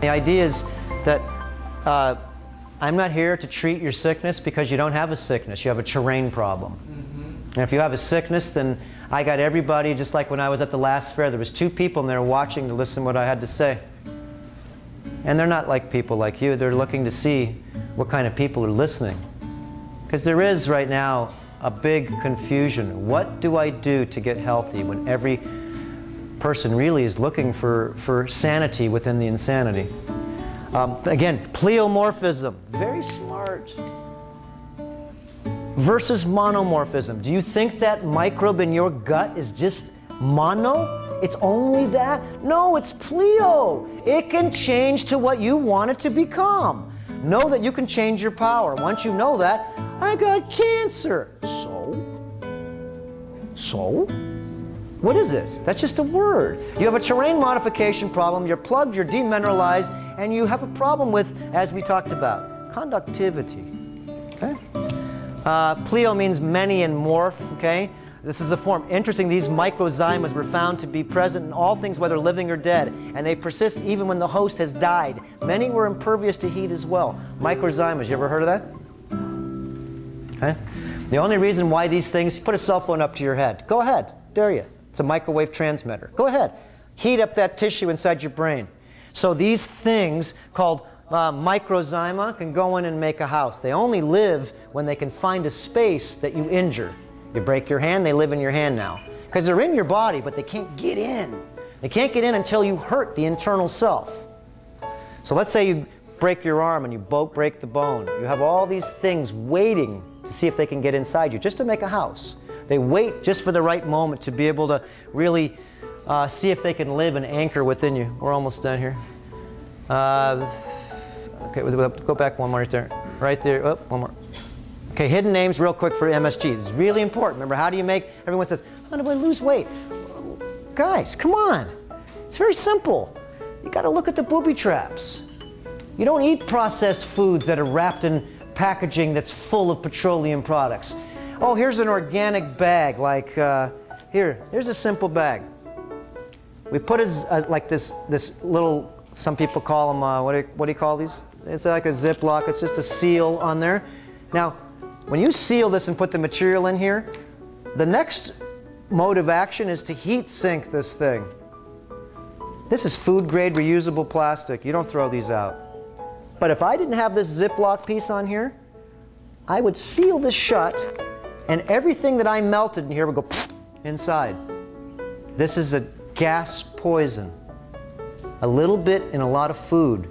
The idea is that I'm not here to treat your sickness because you don't have a sickness. You have a terrain problem. And if you have a sickness, then I got everybody, just like when I was at the last fair, there was 2 people in there watching to listen to what I had to say. And they're not like people like you. They're looking to see what kind of people are listening. Because there is right now a big confusion. What do I do to get healthy when every person really is looking for sanity within the insanity? Again, pleomorphism, very smart. Versus monomorphism. Do you think that microbe in your gut is just mono? It's only that? No, it's pleo. It can change to what you want it to become. Know that you can change your power. Once you know that, I got cancer. So? What is it? That's just a word. You have a terrain modification problem, you're plugged, you're demineralized, and you have a problem with, as we talked about, conductivity. Okay? Pleo means many and morph, okay? This is a form. Interesting, these microzymas were found to be present in all things, whether living or dead, and they persist even when the host has died. Many were impervious to heat as well. Microzymas, you ever heard of that? Okay? The only reason why these things, put a cell phone up to your head. Go ahead, dare you. It's a microwave transmitter. Go ahead. Heat up that tissue inside your brain. So these things called microzyma can go in and make a house. They only live when they can find a space that you injure. You break your hand, they live in your hand now. Because they're in your body, but they can't get in. They can't get in until you hurt the internal self. So let's say you break your arm and you break the bone. You have all these things waiting to see if they can get inside you, just to make a house. They wait just for the right moment to be able to really see if they can live and anchor within you. We're almost done here. Okay, we'll go back one more right there. Right there. Oh, one more. Okay, hidden names real quick for MSG. This is really important. Remember, how do you make, everyone says, how do I lose weight? Guys, come on. It's very simple. You got to look at the booby traps. You don't eat processed foods that are wrapped in packaging that's full of petroleum products. Oh, here's an organic bag, like here's a simple bag. We put like this little, some people call them, what do you call these? It's like a Ziploc, it's just a seal on there. Now, when you seal this and put the material in here, the next mode of action is to heat sink this thing. This is food grade reusable plastic. You don't throw these out. But if I didn't have this Ziploc piece on here, I would seal this shut, and everything that I melted in here would go inside. This is a gas poison. A little bit in a lot of food,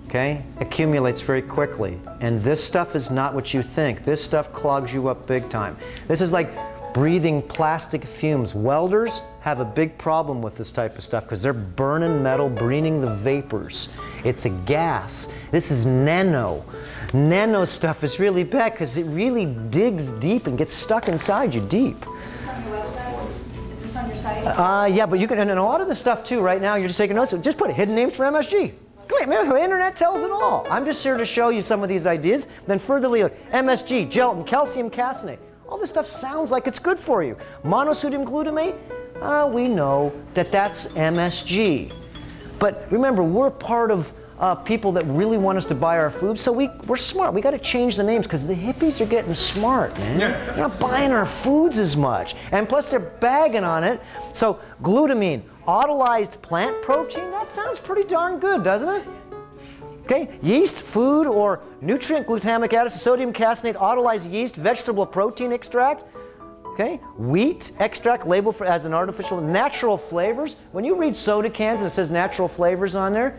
okay, accumulates very quickly. And this stuff is not what you think. This stuff clogs you up big time. This is like breathing plastic fumes. Welders have a big problem with this type of stuff because they're burning metal, breathing the vapors. It's a gas. This is nano. Nano stuff is really bad because it really digs deep and gets stuck inside you deep. Is this on your website? Is this on your site? Yeah, but you can, and a lot of the stuff too, right now, you're just taking notes. So just put hidden names for MSG. Come on, man, the internet tells it all. I'm just here to show you some of these ideas. Then furtherly, MSG, gelatin, calcium caseinate. All this stuff sounds like it's good for you. Monosodium glutamate, we know that that's MSG. But remember, we're part of people that really want us to buy our food, so we're smart. We got to change the names because the hippies are getting smart, man. They're not buying our foods as much. And plus they're bagging on it. So glutamine, autolyzed plant protein, that sounds pretty darn good, doesn't it? Okay, yeast, food, or nutrient glutamic acid, sodium caseinate, autolyzed yeast, vegetable protein extract. Okay, wheat extract labeled as an artificial, natural flavors. When you read soda cans and it says natural flavors on there,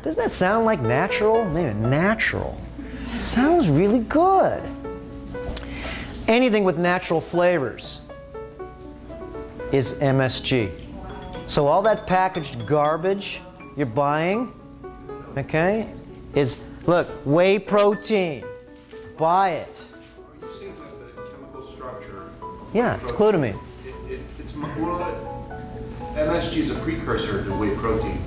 doesn't that sound like natural? Man, natural. Sounds really good. Anything with natural flavors is MSG. So all that packaged garbage you're buying, okay, is, look, whey protein. Buy it. You're seeing like the chemical structure. Yeah, it's glutamine. It's more like MSG is a precursor to whey protein.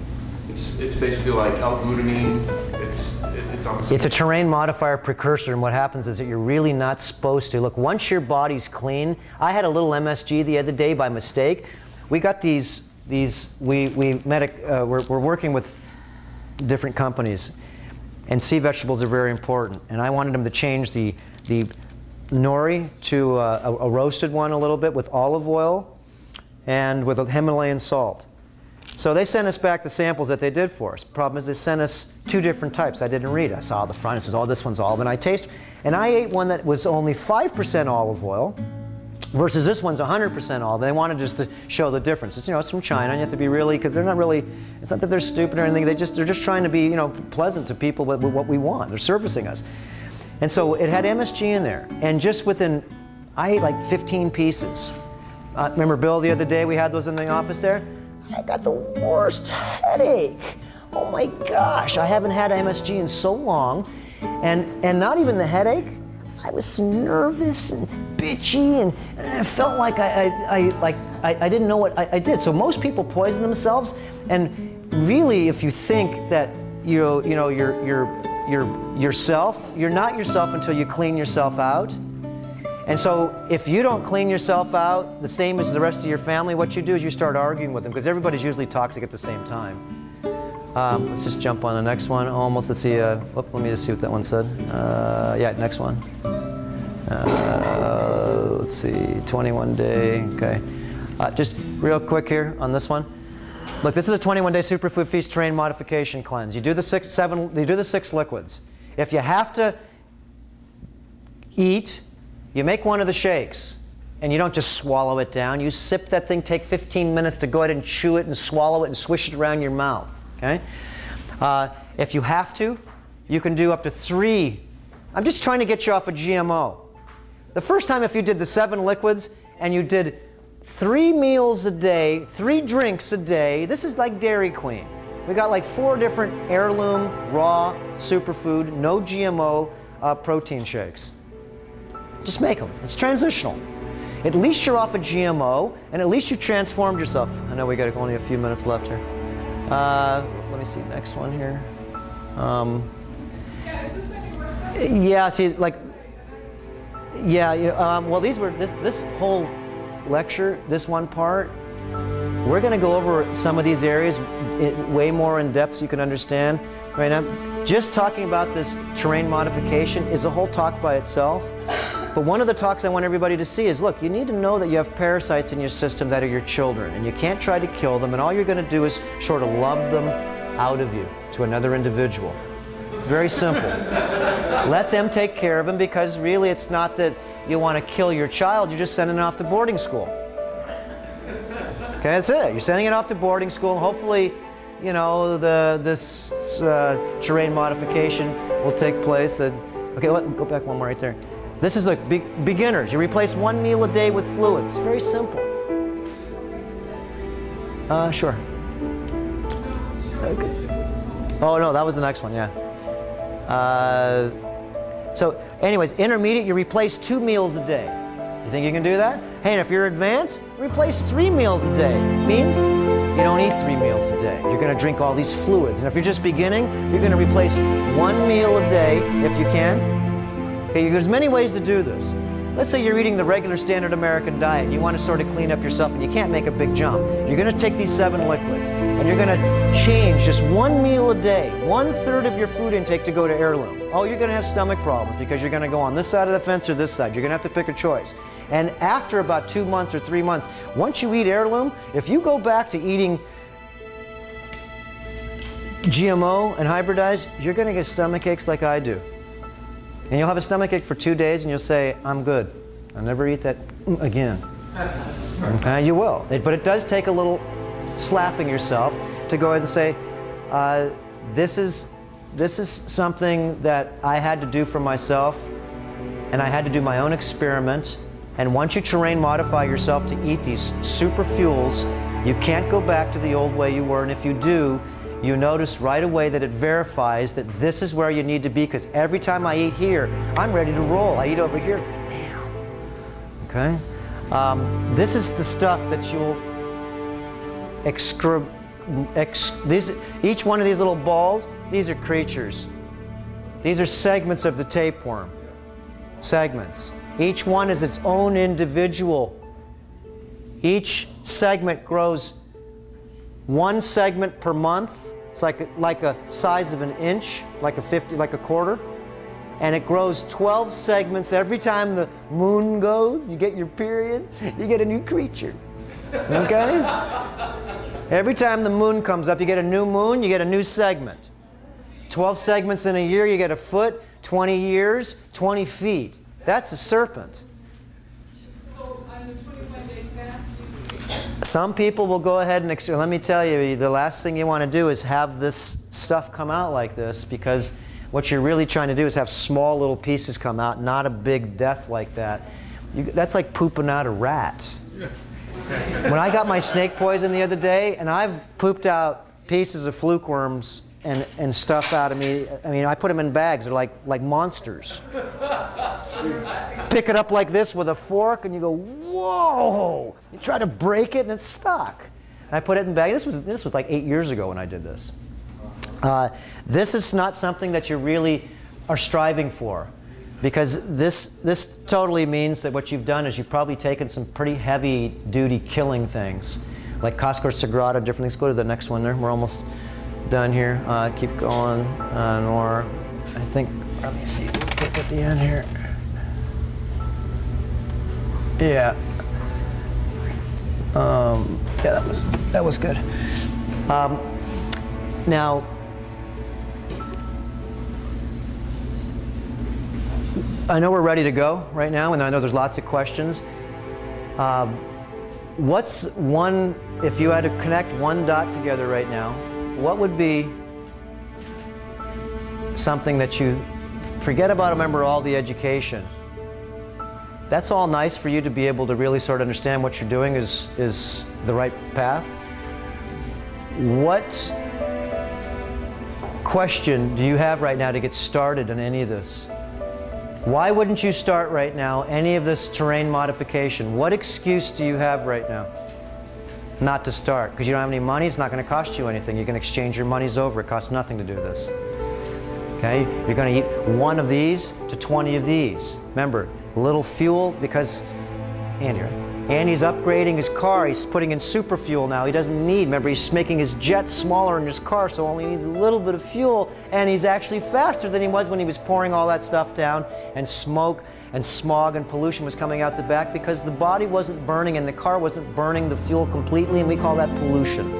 It's basically like L-glutamine. It's on the It's a terrain modifier precursor, and what happens is that you're really not supposed to. Look, once your body's clean, I had a little MSG the other day by mistake. We got we're working with different companies. And sea vegetables are very important. And I wanted them to change the nori to a roasted one a little bit with olive oil and with a Himalayan salt. So they sent us back the samples that they did for us. Problem is they sent us 2 different types. I didn't read it. I saw the front. It says, oh, this one's olive. And I taste, and I ate one that was only 5% olive oil versus this one's 100% olive. They wanted just to show the difference. It's, you know, it's from China. And you have to be really, because they're not really, it's not that they're stupid or anything. They're just trying to be, you know, pleasant to people with what we want. They're servicing us. And so it had MSG in there. And just within, I ate like 15 pieces. Remember Bill the other day, we had those in the office there? I got the worst headache. Oh my gosh, I haven't had MSG in so long. And not even the headache, I was nervous and bitchy and I felt like I didn't know what I did. So most people poison themselves, and really if you think that you're yourself, you're not yourself until you clean yourself out. And so if you don't clean yourself out the same as the rest of your family, what you do is you start arguing with them, because everybody's usually toxic at the same time. Let's just jump on the next one. Almost, let's see, let me just see what that one said. Yeah, next one. Let's see, 21 day, okay. Just real quick here on this one. Look, this is a 21-day superfood feast terrain modification cleanse. You do the 6 liquids. If you have to eat, you make one of the shakes, and you don't just swallow it down. You sip that thing, take 15 minutes to go ahead and chew it and swallow it and swish it around your mouth, okay? If you have to, you can do up to 3. I'm just trying to get you off of GMO. The first time if you did the 7 liquids and you did 3 meals a day, 3 drinks a day, this is like Dairy Queen. We got like 4 different heirloom, raw, superfood, no GMO protein shakes. Just make them. It's transitional. At least you're off of GMO, and at least you transformed yourself. I know we got only a few minutes left here. Let me see, next one here. Yeah, is this making more sense? Yeah, see, like, yeah, you know, well, these were, this whole lecture, this one part, we're going to go over some of these areas way more in depth so you can understand. Right now, just talking about this terrain modification is a whole talk by itself. But one of the talks I want everybody to see is, look, you need to know that you have parasites in your system that are your children, and you can't try to kill them, and all you're going to do is sort of love them out of you to another individual. Very simple. Let them take care of them, because really it's not that you want to kill your child, you're just sending it off to boarding school. Okay, that's it. You're sending it off to boarding school, and hopefully, you know, this terrain modification will take place. Okay, go back one more right there. This is the beginners. You replace 1 meal a day with fluids. It's very simple. Sure. Okay. Oh no, that was the next one, yeah. So anyways, intermediate, you replace 2 meals a day. You think you can do that? Hey, and if you're advanced, replace 3 meals a day. Means you don't eat 3 meals a day. You're going to drink all these fluids. And if you're just beginning, you're going to replace 1 meal a day if you can. Okay, there's many ways to do this. Let's say you're eating the regular standard American diet and you want to sort of clean up yourself and you can't make a big jump. You're going to take these 7 liquids and you're going to change just 1 meal a day, 1/3 of your food intake to go to heirloom. Oh, you're going to have stomach problems because you're going to go on this side of the fence or this side. You're going to have to pick a choice. And after about 2 months or 3 months, once you eat heirloom, if you go back to eating GMO and hybridized, you're going to get stomach aches like I do. And you'll have a stomach ache for 2 days and you'll say, I'm good. I'll never eat that again. Okay, you will. But it does take a little slapping yourself to go ahead and say, this is something that I had to do for myself, and I had to do my own experiment. And once you terrain modify yourself to eat these super fuels, you can't go back to the old way you were, and if you do, you notice right away that it verifies that this is where you need to be, because every time I eat here, I'm ready to roll. I eat over here, it's like, damn. Okay? This is the stuff that you'll each one of these little balls, these are creatures. These are segments of the tapeworm. Segments. Each one is its own individual. Each segment grows 1 segment per month It's like a size of an inch, like a quarter. And it grows 12 segments every time the moon goes. You get your period, you get a new creature. Okay? Every time the moon comes up, you get a new moon, you get a new segment. 12 segments in a year, you get a foot. 20 years, 20 feet. That's a serpent. So on the 21-day fast, Some people will go ahead and, let me tell you, the last thing you want to do is have this stuff come out like this, because what you're really trying to do is have small little pieces come out, not a big death like that. That's like pooping out a rat. When I got my snake poison the other day, and I've pooped out pieces of fluke worms and stuff out of me. I mean, I put them in bags. They're like monsters. Pick it up like this with a fork, and you go, whoa! You try to break it, and it's stuck. And I put it in bag. This was like 8 years ago when I did this. This is not something that you really are striving for, because this totally means that what you've done is you've probably taken some pretty heavy-duty killing things, like Cassar, Sagrada, different things. Go to the next one there. We're almost done here. Keep going. Or I think, let me see, look at the end here. Yeah. Yeah, that was good. Now, I know we're ready to go right now, and I know there's lots of questions. What's one, if you had to connect one dot together right now, what would be something that you forget about? Remember all the education. That's all nice for you to be able to really sort of understand what you're doing is the right path. What question do you have right now to get started in any of this? Why wouldn't you start right now any of this terrain modification? What excuse do you have right now not to start? Because you don't have any money, it's not going to cost you anything. You can exchange your monies over. It costs nothing to do this. Okay? You're going to eat one of these to 20 of these. Remember, a little fuel, because Andy's upgrading his car. He's putting in super fuel now. He doesn't need, remember, he's making his jet smaller in his car, so only needs a little bit of fuel, and he's actually faster than he was when he was pouring all that stuff down, and smoke and smog and pollution was coming out the back because the body wasn't burning and the car wasn't burning the fuel completely, and we call that pollution.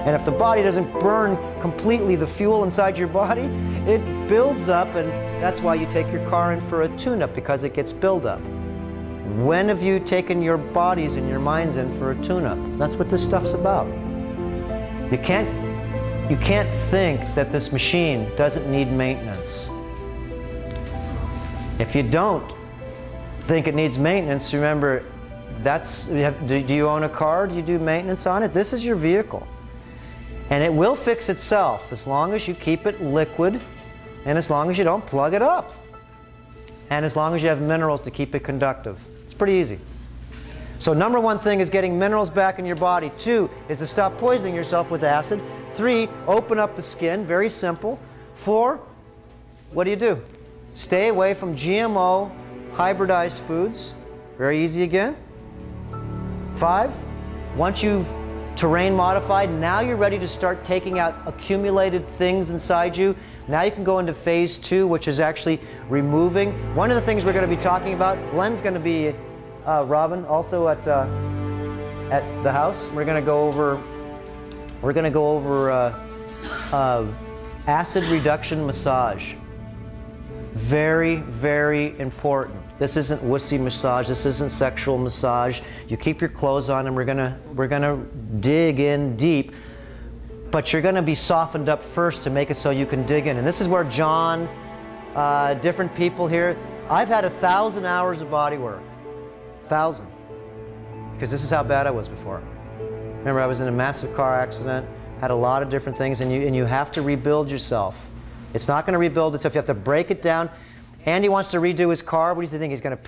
And if the body doesn't burn completely the fuel inside your body, it builds up, and that's why you take your car in for a tune-up, because it gets built up. When have you taken your bodies and your minds in for a tune-up? That's what this stuff's about. You can't think that this machine doesn't need maintenance. If you don't think it needs maintenance, remember, do you own a car? Do you do maintenance on it? This is your vehicle. And it will fix itself as long as you keep it liquid and as long as you don't plug it up. And as long as you have minerals to keep it conductive. It's pretty easy. So number one thing is getting minerals back in your body. 2 is to stop poisoning yourself with acid. 3, open up the skin. Very simple. 4, what do? Stay away from GMO, hybridized foods. Very easy again. 5, once you've terrain modified, now you're ready to start taking out accumulated things inside you. Now you can go into phase 2, which is actually removing. One of the things we're going to be talking about, Glenn's going to be, Robin, also at the house. We're going to go over acid reduction massage. Very, very important. This isn't wussy massage. This isn't sexual massage. You keep your clothes on, and we're gonna dig in deep. But you're gonna be softened up first to make it so you can dig in. And this is where John, different people here. I've had 1,000 hours of body work, 1,000, because this is how bad I was before. Remember, I was in a massive car accident, had a lot of different things, and you have to rebuild yourself. It's not going to rebuild itself. You have to break it down. Andy wants to redo his car. What do you think? He's going to